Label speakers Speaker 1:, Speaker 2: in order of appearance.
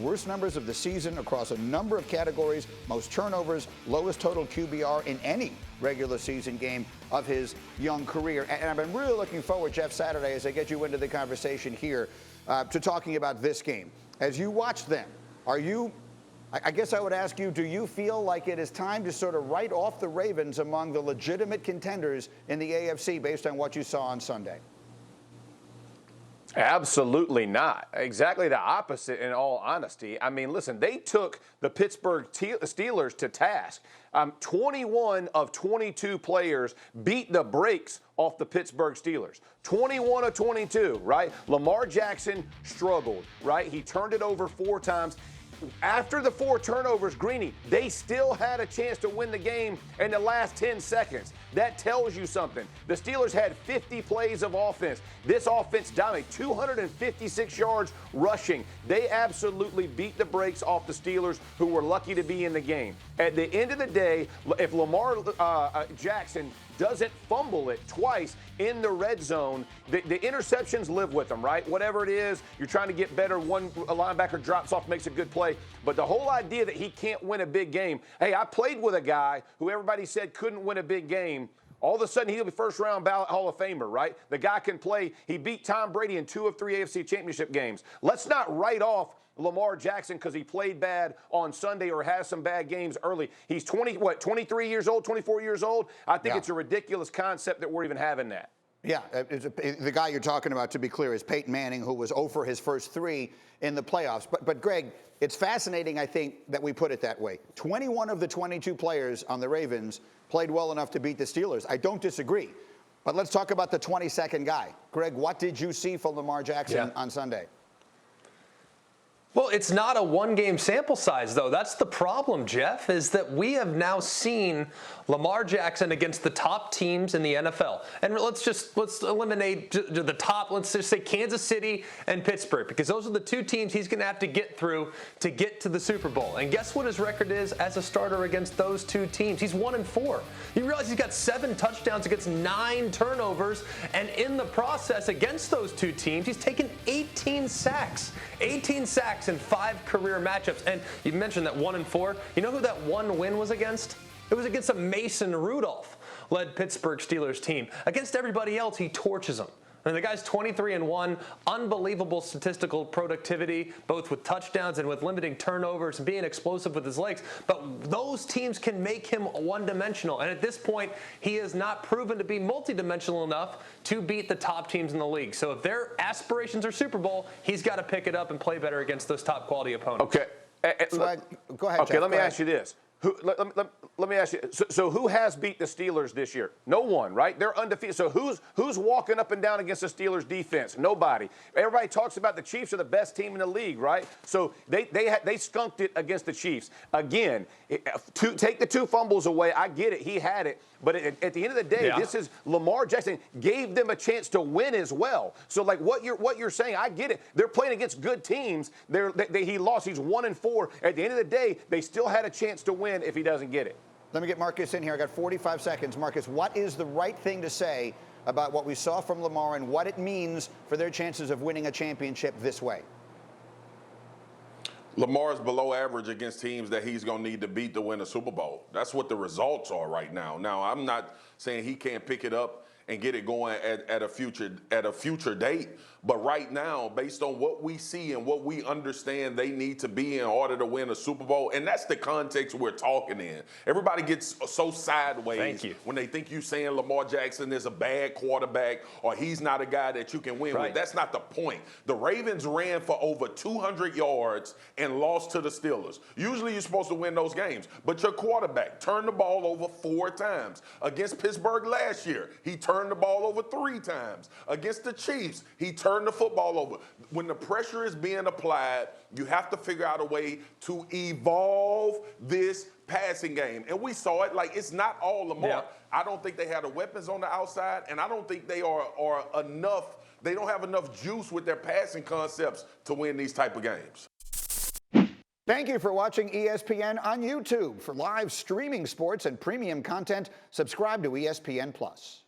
Speaker 1: Worst numbers of the season across a number of categories, most turnovers, lowest total QBR in any regular season game of his young career. And I've been really looking forward, Jeff, Saturday, as I get you into the conversation here, to talking about this game. As you watch them, I guess I would ask you, do you feel like it is time to sort of write off the Ravens among the legitimate contenders in the AFC based on what you saw on Sunday?
Speaker 2: Absolutely not. Exactly the opposite, in all honesty. I mean, listen, they took the Pittsburgh Steelers to task. 21 of 22 players beat the brakes off the Pittsburgh Steelers. 21 of 22, right? Lamar Jackson struggled, right? He turned it over 4 times. After the 4 turnovers, Greeny, they still had a chance to win the game in the last 10 seconds. That tells you something. The Steelers had 50 plays of offense. This offense dominated 256 yards rushing. They absolutely beat the brakes off the Steelers, who were lucky to be in the game. At the end of the day, if Lamar Jackson doesn't fumble it twice in the red zone, the interceptions live with them, right? Whatever it is, you're trying to get better. A linebacker drops off, makes a good play. But the whole idea that he can't win a big game. Hey, I played with a guy who everybody said couldn't win a big game. All of a sudden, he'll be first-round ballot Hall of Famer, right? The guy can play. He beat Tom Brady in 2 of 3 AFC Championship games. Let's not write off Lamar Jackson because he played bad on Sunday or has some bad games early. He's 23 years old, 24 years old? I think it's a ridiculous concept that we're even having that.
Speaker 1: Yeah, the guy you're talking about, to be clear, is Peyton Manning, who was 0 for his first 3 in the playoffs. But Greg, it's fascinating, I think, that we put it that way. 21 of the 22 players on the Ravens played well enough to beat the Steelers. I don't disagree. But let's talk about the 22nd guy. Greg, what did you see from Lamar Jackson on Sunday?
Speaker 3: Well, it's not a one-game sample size, though. That's the problem, Jeff, is that we have now seen Lamar Jackson against the top teams in the NFL. And let's eliminate the top, let's just say Kansas City and Pittsburgh, because those are the 2 teams he's going to have to get through to get to the Super Bowl. And guess what his record is as a starter against those 2 teams? He's 1-4. You realize he's got 7 touchdowns against 9 turnovers, and in the process against those 2 teams, he's taken 18 sacks. 18 sacks in 5 career matchups. And you mentioned that 1-4. You know who that one win was against? It was against a Mason Rudolph-led Pittsburgh Steelers team. Against everybody else, he torches them. And the guy's 23-1, unbelievable statistical productivity, both with touchdowns and with limiting turnovers and being explosive with his legs. But those teams can make him one-dimensional. And at this point, he has not proven to be multidimensional enough to beat the top teams in the league. So if their aspirations are Super Bowl, he's got to pick it up and play better against those top-quality opponents.
Speaker 2: Okay.
Speaker 1: Go ahead,
Speaker 2: Okay,
Speaker 1: Jeff.
Speaker 2: let me ask you this. Let me ask you. So who has beat the Steelers this year? No one, right? They're undefeated. So who's walking up and down against the Steelers defense? Nobody. Everybody talks about the Chiefs are the best team in the league, right? So they skunked it against the Chiefs. Again, take the 2 fumbles away. I get it. He had it. But at the end of the day, this is Lamar Jackson gave them a chance to win as well. So like what you're saying, I get it. They're playing against good teams. He lost. He's 1-4. At the end of the day, they still had a chance to win if he doesn't get it.
Speaker 1: Let me get Marcus in here. I got 45 seconds. Marcus, what is the right thing to say about what we saw from Lamar and what it means for their chances of winning a championship this way?
Speaker 4: Lamar's below average against teams that he's going to need to beat to win a Super Bowl. That's what the results are right now. Now, I'm not saying he can't pick it up and get it going at a future date. But right now, based on what we see and what we understand they need to be in order to win a Super Bowl, and that's the context we're talking in. Everybody gets so sideways when they think you saying Lamar Jackson is a bad quarterback or he's not a guy that you can win with. That's not the point. The Ravens ran for over 200 yards and lost to the Steelers. Usually you're supposed to win those games, but your quarterback turned the ball over 4 times. Against Pittsburgh last year, he turned the ball over 3 times. Against the Chiefs, he turned the football over. When the pressure is being applied, you have to figure out a way to evolve this passing game. And we saw it. Like, it's not all Lamar. I don't think they have the weapons on the outside, and I don't think they are enough. They don't have enough juice with their passing concepts to win these type of games.
Speaker 1: Thank you for watching ESPN on YouTube. For live streaming sports and premium content, subscribe to ESPN+.